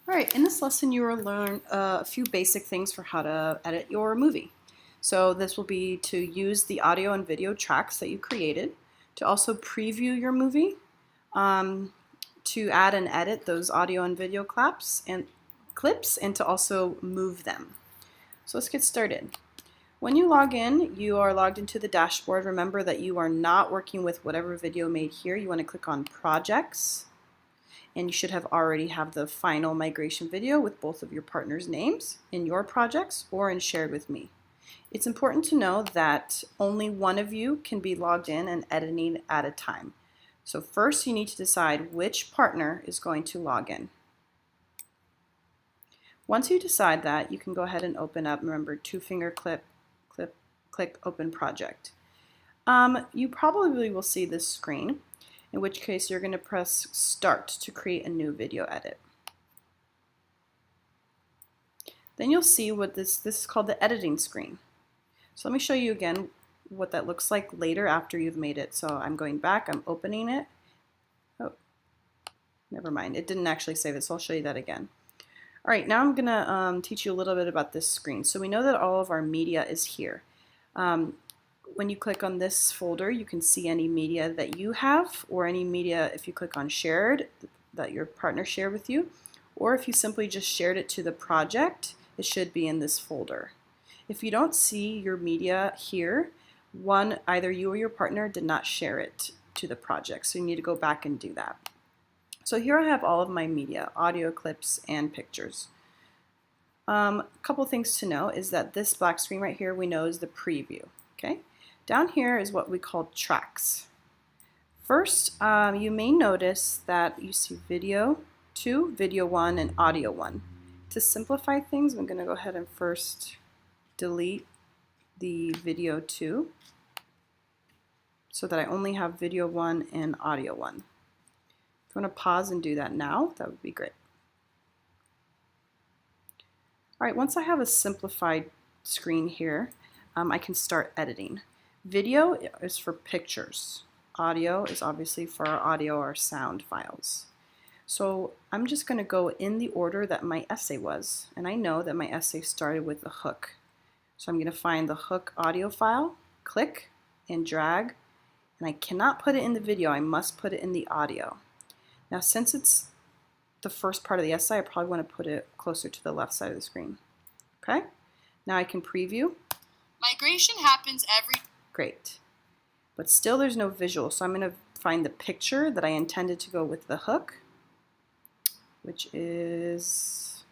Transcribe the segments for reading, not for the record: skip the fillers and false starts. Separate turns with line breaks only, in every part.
All right, in this lesson you will learn a few basic things for how to edit your movie. So this will be to use the audio and video tracks that you created, to also preview your movie, to add and edit those audio and video clips, and to also move them. So let's get started. When you log in, you are logged into the dashboard. Remember that you are not working with whatever video made here. You want to click on Projects, and you should have already have the final migration video with both of your partners' names in your projects or in Shared with Me. It's important to know that only one of you can be logged in and editing at a time. So first you need to decide which partner is going to log in. Once you decide that, you can go ahead and open up, remember, two-finger click Open Project. You probably will see this screen, in which case you're going to press Start to create a new video edit. Then you'll see what this is called the editing screen. So let me show you again what that looks like later after you've made it. So I'm going back, I'm opening it. Oh, never mind, it didn't actually save it, so I'll show you that again. All right, now I'm gonna teach you a little bit about this screen. So we know that all of our media is here. When you click on this folder, you can see any media that you have, or any media if you click on Shared that your partner shared with you, or if you simply just shared it to the project, it should be in this folder. If you don't see your media here, either you or your partner did not share it to the project, so you need to go back and do that. So here I have all of my media, audio clips and pictures. A couple things to know is that this black screen right here we know is the preview. Okay, down here is what we call tracks. First, you may notice that you see video 2, video 1, and audio 1. To simplify things, I'm going to go ahead and first delete the video 2 so that I only have video 1 and audio 1. If you want to pause and do that now, that would be great. All right, once I have a simplified screen here, I can start editing. Video is for pictures. Audio is obviously for our audio or sound files. So I'm just going to go in the order that my essay was, and I know that my essay started with a hook. So I'm going to find the hook audio file, click and drag, and I cannot put it in the video, I must put it in the audio. Now since it's the first part of the essay, I probably want to put it closer to the left side of the screen. Okay, now I can preview.
Migration happens every...
Great. But still there's no visual, so I'm going to find the picture that I intended to go with the hook, which is,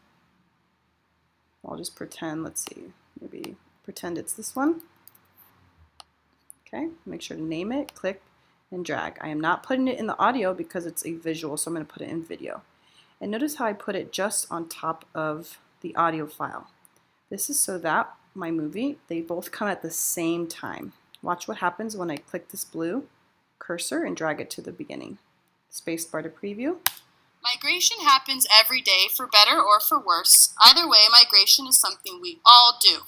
I'll just pretend, let's see, maybe pretend it's this one. Okay, make sure to name it, click, and drag. I am not putting it in the audio because it's a visual, so I'm going to put it in video. And notice how I put it just on top of the audio file. This is so that my movie, they both come at the same time. Watch what happens when I click this blue cursor and drag it to the beginning. Spacebar to preview.
Migration happens every day, for better or for worse. Either way, migration is something we all do.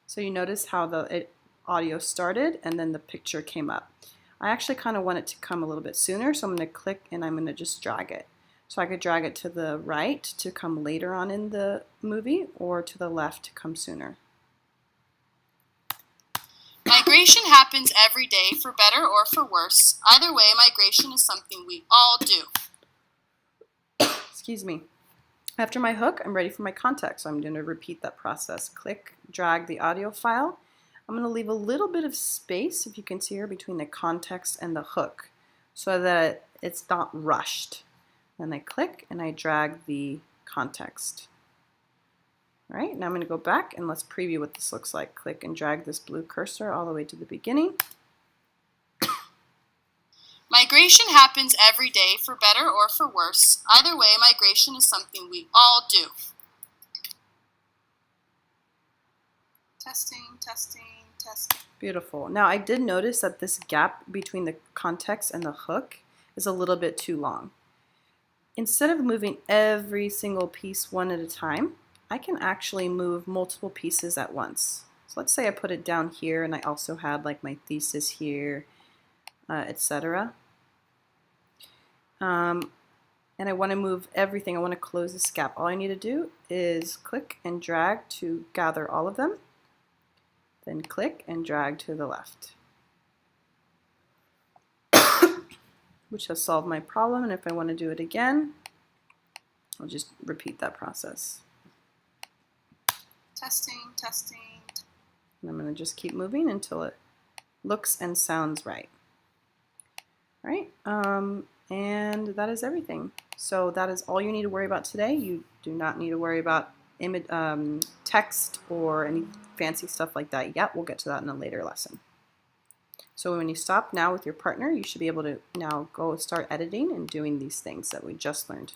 So you notice how the audio started and then the picture came up. I actually kind of want it to come a little bit sooner, so I'm going to click and I'm going to just drag it. So I could drag it to the right to come later on in the movie, or to the left to come sooner.
Migration happens every day, for better or for worse. Either way, migration is something we all do.
Excuse me. After my hook, I'm ready for my context, so I'm going to repeat that process. Click, drag the audio file. I'm going to leave a little bit of space, if you can see here, between the context and the hook, so that it's not rushed. Then I click and I drag the context. All right, now I'm going to go back and let's preview what this looks like. Click and drag this blue cursor all the way to the beginning.
Migration happens every day, for better or for worse. Either way, migration is something we all do. Testing, testing, testing.
Beautiful. Now I did notice that this gap between the context and the hook is a little bit too long. Instead of moving every single piece one at a time, I can actually move multiple pieces at once. So let's say I put it down here and I also had like my thesis here, etc. and I want to move everything. I want to close this gap. All I need to do is click and drag to gather all of them, then click and drag to the left, which has solved my problem. And if I want to do it again, I'll just repeat that process.
Testing, testing.
And I'm going to just keep moving until it looks and sounds right. All right, and that is everything. So that is all you need to worry about today. You do not need to worry about text or any fancy stuff like that yet. We'll get to that in a later lesson. So when you stop now with your partner, you should be able to now go start editing and doing these things that we just learned.